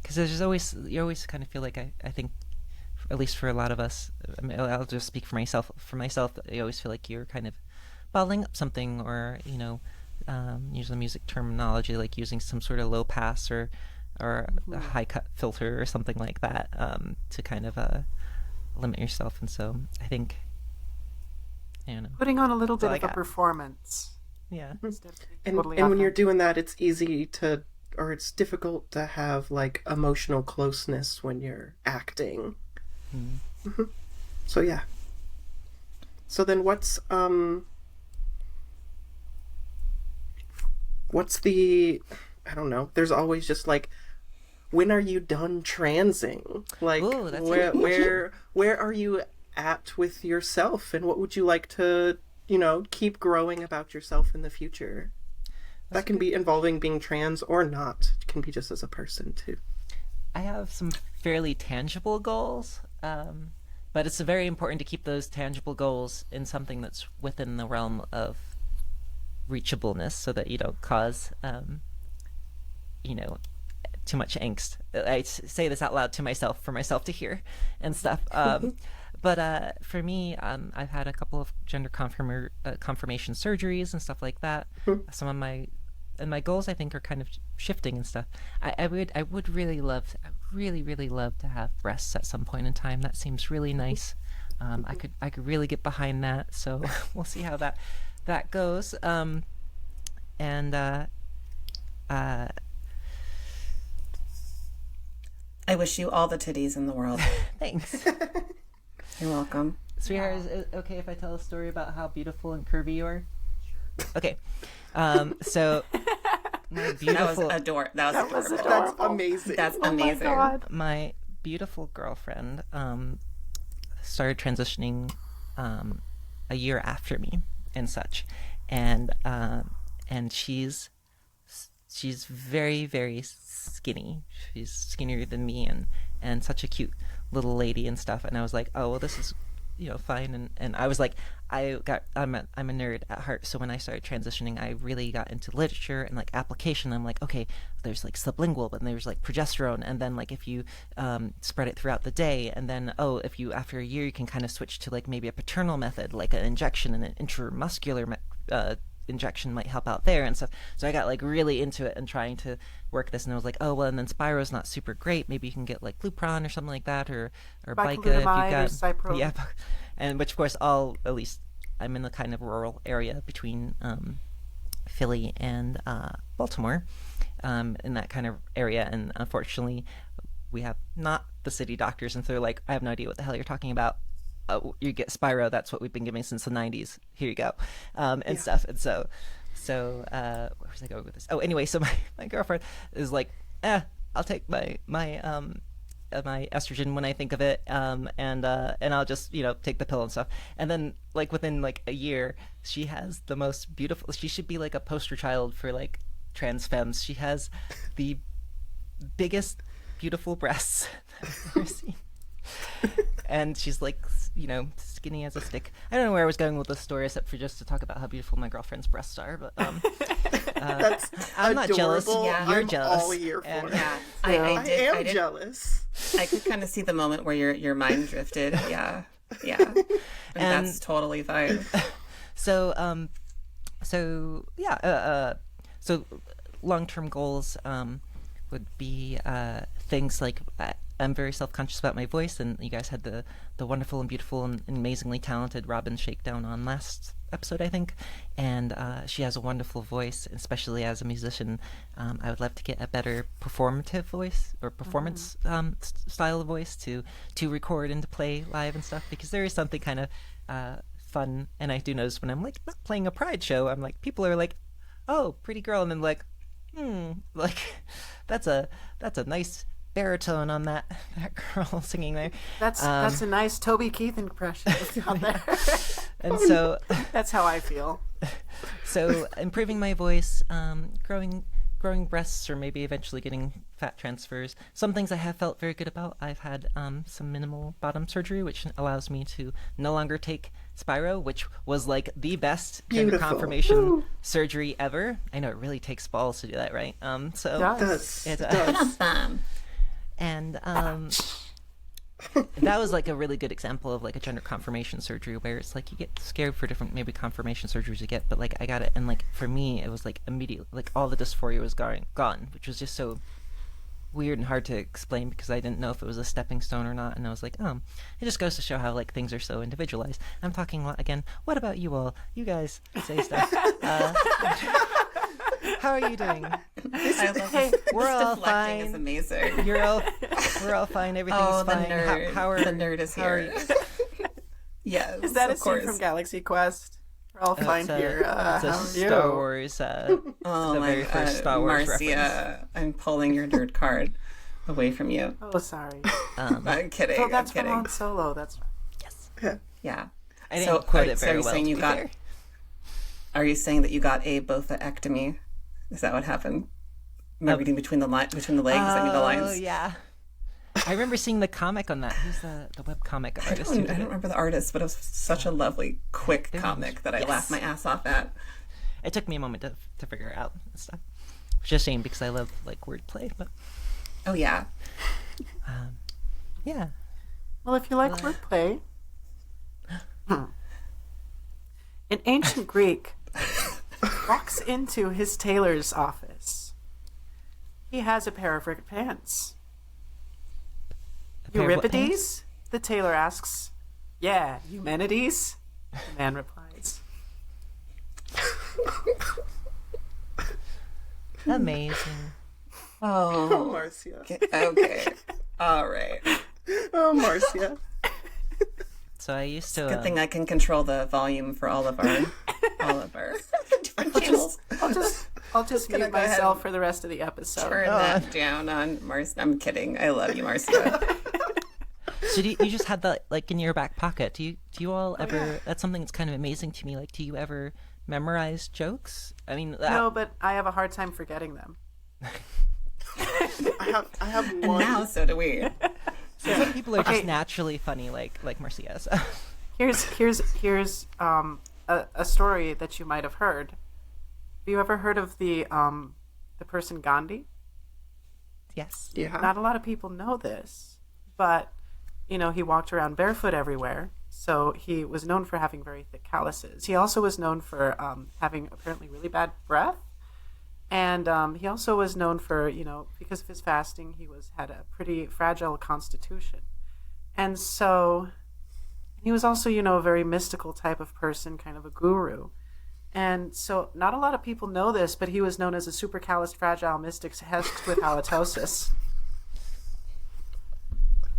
because you always kind of feel like I think, at least for a lot of us, I mean, I'll just speak for myself. I always feel like you're kind of bottling up something, or using music terminology, like using some sort of low pass or a high cut filter or something like that, to kind of limit yourself. And so I think, I don't know. Putting on a little That's all bit of I a got. performance. Yeah. Instead of being And, totally and when you're authentic. doing that, it's easy to, or it's difficult to have emotional closeness when you're acting. Mhm. So yeah. So then what's the, I don't know, there's always just when are you done transing? Ooh, that's where are you at with yourself, and what would you like to keep growing about yourself in the future. That can be involving being trans or not. It can be just as a person too. I have some fairly tangible goals, but it's very important to keep those tangible goals in something that's within the realm of reachableness, so that you don't cause, too much angst. I say this out loud to myself, for myself to hear and stuff. But for me, I've had a couple of gender confirmation surgeries and stuff like that. Some of my goals, I think, are kind of shifting and stuff. I would really love to have breasts at some point in time. That seems really nice. I could really get behind that. So we'll see how that goes. I wish you all the titties in the world. Thanks. You're welcome. Sweetheart, is it okay if I tell a story about how beautiful and curvy you are? Okay. So my beautiful... That was adorable. That's amazing. That's amazing. My God. My beautiful girlfriend started transitioning a year after me and such, and she's very, very skinny. She's skinnier than me, and such a cute little lady and stuff. And I was like, oh well, this is fine. And I was like, I'm a nerd at heart, so when I started transitioning, I really got into literature and like application. I'm like, okay, there's like sublingual, but there's like progesterone, and then like if you spread it throughout the day, and then if you after a year you can kind of switch to like maybe a paternal method, like an injection, and an intramuscular injection might help out there and stuff. So I got like really into it and trying to work this, and I was like, oh well, and then Spiro's not super great, maybe you can get like Lupron or something like that, or Bica if you got Cipro. yeah, and which of course at least I'm in the kind of rural area between Philly and Baltimore, in that kind of area, and unfortunately we have not the city doctors, and so they're like, I have no idea what the hell you're talking about. You get Spiro, that's what we've been giving since the 90s. Here you go. And stuff. And so where was I going with this? Oh, anyway, so my girlfriend is like, I'll take my estrogen when I think of it, and I'll just take the pill and stuff. And then like within like a year, she has the most beautiful. She should be like a poster child for like trans femmes. She has the biggest beautiful breasts I've ever seen. And she's like, skinny as a stick. I don't know where I was going with this story, except for just to talk about how beautiful my girlfriend's breasts are. But That's I'm not jealous. adorable. You're I'm jealous. all here for it. Yeah, I am did. jealous. I could kind of see the moment where your mind drifted. Yeah. And that's totally fine. So long-term goals would be things like I'm very self-conscious about my voice, and you guys had the wonderful and beautiful and amazingly talented Robin Shakedown on last episode, I think, and she has a wonderful voice, especially as a musician. I would love to get a better performative voice or performance style of voice to record and to play live and stuff, because there is something kind of fun, and I do notice when I'm like not playing a Pride show, I'm like, people are like, oh, pretty girl, and then like, like that's a nice baritone on that girl singing there. That's a nice Toby Keith impression out there. And so that's how I feel. So improving my voice, growing breasts, or maybe eventually getting fat transfers. Some things I have felt very good about. I've had some minimal bottom surgery, which allows me to no longer take Spiro, which was like the best gender confirmation surgery ever. I know it really takes balls to do that, right? So It does. And that was like a really good example of like a gender confirmation surgery, where it's like you get scared for different maybe confirmation surgeries you get, but like I got it, and like for me it was like immediately like all the dysphoria was gone, which was just so weird and hard to explain because I didn't know if it was a stepping stone or not. And I was like, it just goes to show how like things are so individualized. I'm talking again. What about you all? You guys say stuff. How are you doing? Hey, we're all deflecting fine. is amazing. We're all fine. Everything's fine. Nerd. How are the nerd is how are here. you? Yes, Is that a of scene course. from Galaxy Quest? We're all fine here. It's How a are Star you? Wars. Oh the my very first Star Wars Marcia, reference. I'm pulling your nerd card away from you. Oh, sorry. I'm kidding. Oh, that's I'm from Han kidding. Solo. That's right. Yes. Yeah. I didn't quote it very you're well. saying to you be got fair. Are you saying that you got a bothaectomy? Is that what happened? Am I reading between the between the legs? I mean the lines. Oh yeah. I remember seeing the comic on that. Who's the web comic artist? I don't remember the artist, but it was such a lovely, quick comic that I laughed my ass off at. It took me a moment to figure it out and stuff. It's just a shame because I love like wordplay, but Oh yeah. yeah. Well, if you like wordplay, an ancient Greek walks into his tailor's office. He has a pair of ribbed pants. Euripides? The tailor asks. Yeah, Eumenides? The man replies. Amazing. Oh, Marcia. Okay. All right. Oh, Marcia. So I used to. Good thing I can control the volume for all of our different channels. I'll just mute myself for the rest of the episode. Turn that down on Marcia. I'm kidding. I love you, Marcia. So you just had that like in your back pocket? Do you all ever? Yeah. That's something that's kind of amazing to me. Like, do you ever memorize jokes? I mean, no, but I have a hard time forgetting them. I have one. And now so do we. Some people are just naturally funny, like Marcia. So. Here's a story that you might have heard. Have you ever heard of the person Gandhi? Yes. Yeah. Not a lot of people know this, but he walked around barefoot everywhere, so he was known for having very thick calluses. He also was known for having apparently really bad breath, and he also was known for because of his fasting, he had a pretty fragile constitution, and so he was also a very mystical type of person, kind of a guru. And so not a lot of people know this, but he was known as a super calloused, fragile mystic hexed with halitosis.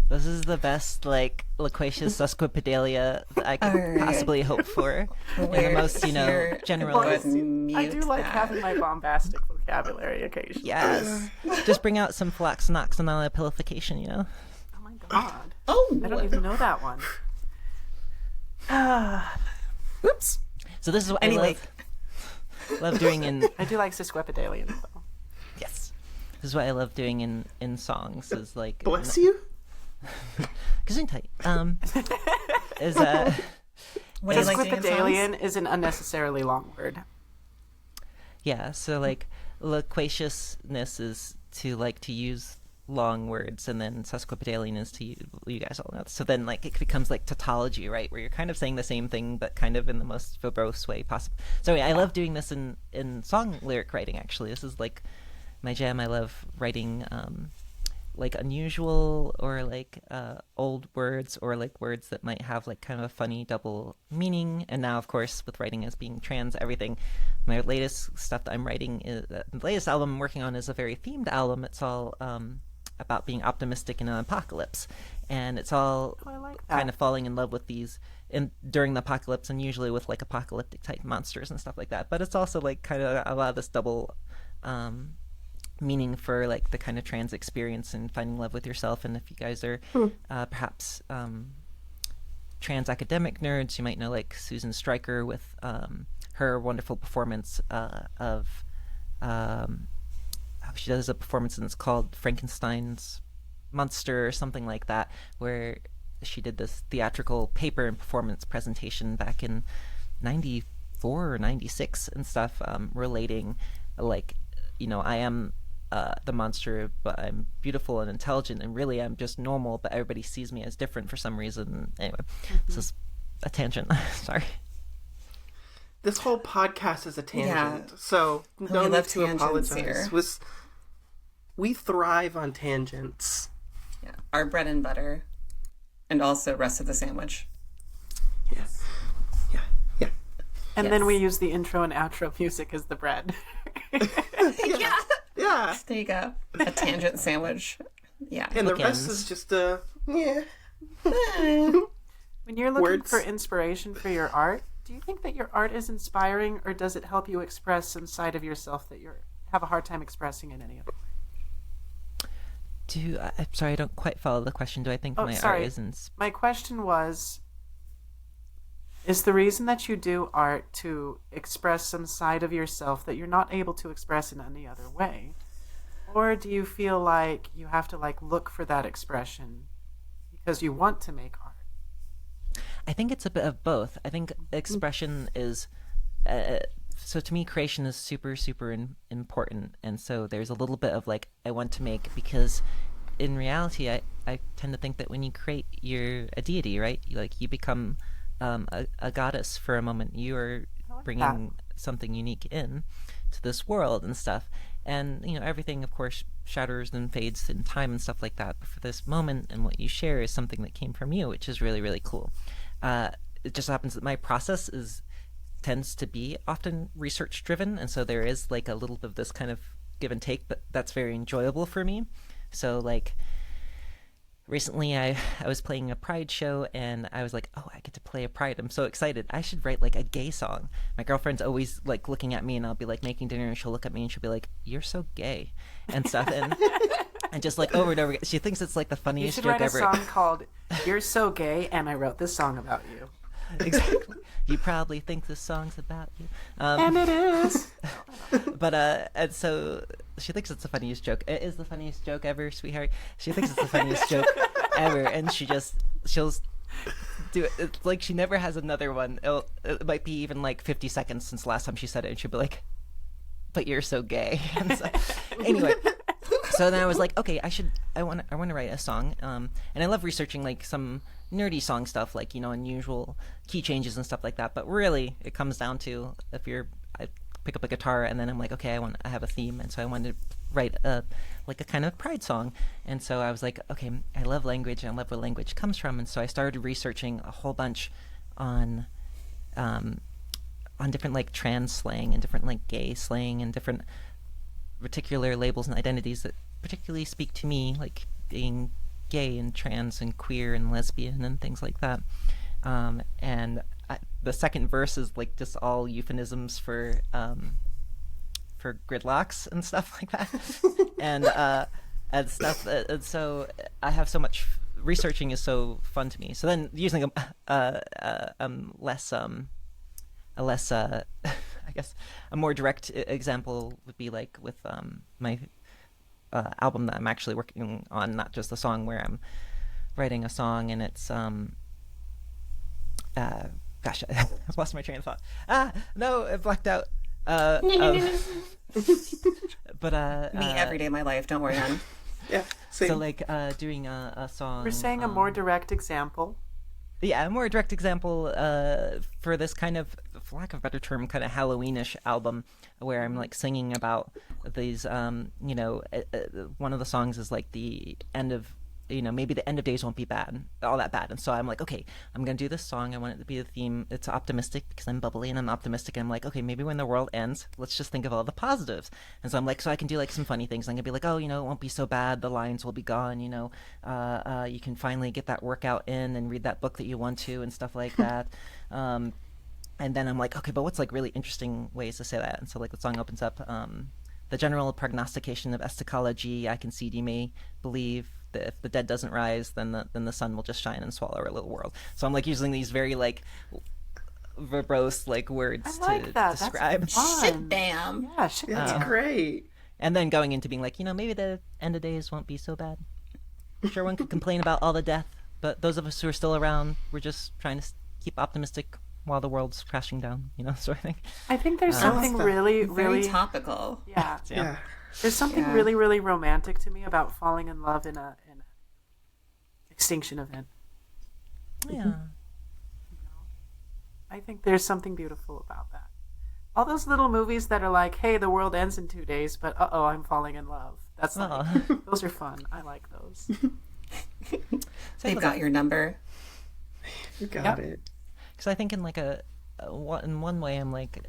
This is the best, like, loquacious sesquipedalia that I could possibly hope for. In the most, general... I do like having my bombastic vocabulary occasionally. Yes. Just bring out some phloxenoxanolipilification, Oh my god. Oh! I don't even know that one. Whoops. So this is what I love doing in... I do like sesquipedalian, though. Yes. This is what I love doing in songs, is like... Bless you? Gesundheit. Is what do you like doing in songs? Sesquipedalian is an unnecessarily long word. Yeah, so like loquaciousness is to use long words, and then sesquipedalian is to you guys all know. So then like it becomes like tautology, right, where you're kind of saying the same thing but kind of in the most verbose way possible. So I love doing this in song lyric writing. Actually, this is like my jam. I love writing like unusual or like old words, or like words that might have like kind of a funny double meaning. And now of course with writing as being trans everything, my latest stuff that I'm writing is the latest album I'm working on is a very themed album. It's all about being optimistic in an apocalypse, and it's all kind of falling in love with these during the apocalypse, and usually with like apocalyptic type monsters and stuff like that. But it's also like kind of a lot of this double meaning for like the kind of trans experience and finding love with yourself. And if you guys are perhaps trans academic nerds, you might know like Susan Stryker with her wonderful performance of she does a performance and it's called Frankenstein's Monster or something like that, where she did this theatrical paper and performance presentation back in 94 or 96 and stuff, relating like I am the monster, but I'm beautiful and intelligent, and really I'm just normal, but everybody sees me as different for some reason. Anyway, this is a tangent. Sorry. This whole podcast is a tangent, Yeah. so no need to apologize. Here. We thrive on tangents. Yeah, our bread and butter, and also rest of the sandwich. Yes. Yeah. And then we use the intro and outro music as the bread. Yeah. There you go. A tangent sandwich. Yeah. And the rest is just yeah. When you're looking Words. for inspiration for your art, do you think that your art is inspiring, or does it help you express some side of yourself that you have a hard time expressing in any other way? I'm sorry, I don't quite follow the question. Do I think my art is My question was, Is the reason that you do art to express some side of yourself that you're not able to express in any other way? Or do you feel like you have to like look for that expression because you want to make art? I think it's a bit of both. I think expression is so to me creation is super super important, and so there's a little bit of like I want to make because in reality I tend to think that when you create you're a deity, right? You become a goddess for a moment. You are bringing something unique in to this world and stuff, and everything of course shatters and fades in time and stuff like that, but for this moment and what you share is something that came from you, which is really really cool. It just happens that my process tends to be often research driven, and so there is like a little bit of this kind of give and take, but that's very enjoyable for me. So like recently I was playing a Pride show and I was like, oh, I get to play a Pride. I'm so excited. I should write like a gay song. My girlfriend's always like looking at me and I'll be like making dinner and she'll look at me and she'll be like, you're so gay and stuff. And just like over and over again. She thinks it's like the funniest joke ever. You should write a song called You're So Gay and I Wrote This Song About You. Exactly. You probably think this song's about you. And it is. But and so she thinks it's the funniest joke. It is the funniest joke ever, sweetheart. She thinks it's the funniest joke ever, and she'll do it. It's like she never has another one. It might be even like 50 seconds since the last time she said it, and she'll be like, "But you're so gay." And so, anyway. So then I was like, okay, I want to write a song, and I love researching like some nerdy song stuff, like unusual key changes and stuff like that. But really, it comes down to I pick up a guitar and then I'm like, okay, I have a theme, and so I wanted to write a kind of Pride song, and so I was like, okay, I love language and I love where language comes from, and so I started researching a whole bunch on different like trans slang and different like gay slang and different particular labels and identities that particularly speak to me, like being gay and trans and queer and lesbian and things like that. And the second verse is like just all euphemisms for gridlocks and stuff like that, and stuff. And so I have so much. Researching is so fun to me. So then using less I guess a more direct example would be like with my album that I'm actually working on, not just a song where I'm writing a song and it's gosh, I've lost my train of thought. No, it blacked out. But me every day of my life. Don't worry, hon. Yeah. Same. So like doing a song. We're saying a more direct example. Yeah, a more direct example for this kind of, for lack of a better term, kind of Halloweenish album where I'm like singing about these, one of the songs is like the end of, maybe the end of days won't be all that bad. And so I'm like, okay, I'm going to do this song. I want it to be the theme. It's optimistic because I'm bubbly and I'm optimistic. And I'm like, okay, maybe when the world ends, let's just think of all the positives. And so I'm like, so I can do like some funny things. I'm going to be like, oh, it won't be so bad. The lines will be gone. You can finally get that workout in and read that book that you want to and stuff like that. And then I'm like, okay, but what's like really interesting ways to say that? And so like the song opens up, the general prognostication of eschatology, I concede you may believe that if the dead doesn't rise, then the sun will just shine and swallow our little world. So I'm like using these very like verbose like words to describe. Shit, damn. Yeah, shit, That's great. And then going into being like, maybe the end of days won't be so bad. Sure, one could complain about all the death, but those of us who are still around, we're just trying to keep optimistic while the world's crashing down, sort of thing. I think there's something really, really very topical. Yeah. Yeah. There's something really, really romantic to me about falling in love in a extinction event. Yeah. I think there's something beautiful about that. All those little movies that are like, hey, the world ends in 2 days, but I'm falling in love. That's like, those are fun. I like those. They've got your number. You got it. Because I think in like in one way I'm like,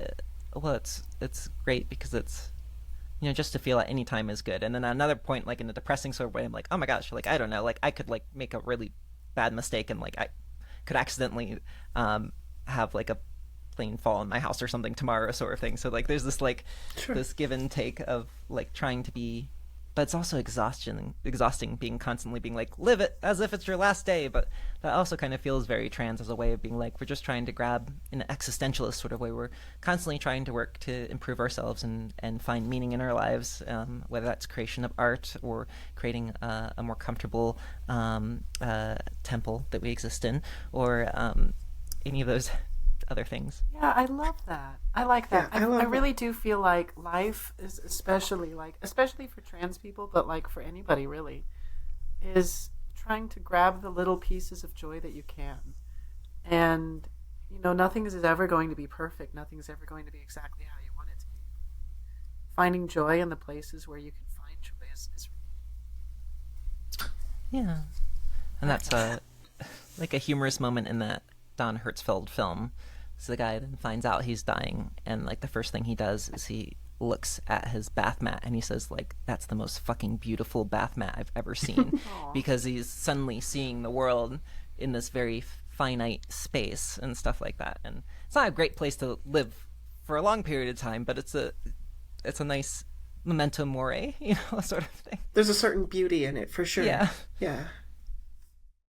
well, it's great because it's, just to feel at any time is good. And then at another point, like in a depressing sort of way, I'm like, oh my gosh, like I don't know, like I could like make a really bad mistake and like I could accidentally have like a plane fall in my house or something tomorrow, sort of thing. So like there's this like this give and take of like trying to be but it's also exhausting being constantly being like, live it as if it's your last day. But that also kind of feels very trans as a way of being like, we're just trying to grab, in an existentialist sort of way, we're constantly trying to work to improve ourselves and find meaning in our lives, whether that's creation of art or creating a more comfortable temple that we exist in, or any of those other things. Yeah, I love that. I like that. Yeah, I really do feel like life is especially for trans people, but like for anybody really, is trying to grab the little pieces of joy that you can. And, nothing is ever going to be perfect. Nothing is ever going to be exactly how you want it to be. Finding joy in the places where you can find joy is Yeah. And that's like a humorous moment in that Don Hertzfeld film. So the guy then finds out he's dying, and like the first thing he does is he looks at his bath mat and he says like, that's the most fucking beautiful bath mat I've ever seen. Because he's suddenly seeing the world in this very finite space and stuff like that. And it's not a great place to live for a long period of time, but it's a nice memento mori, sort of thing. There's a certain beauty in it, for sure. Yeah. Yeah.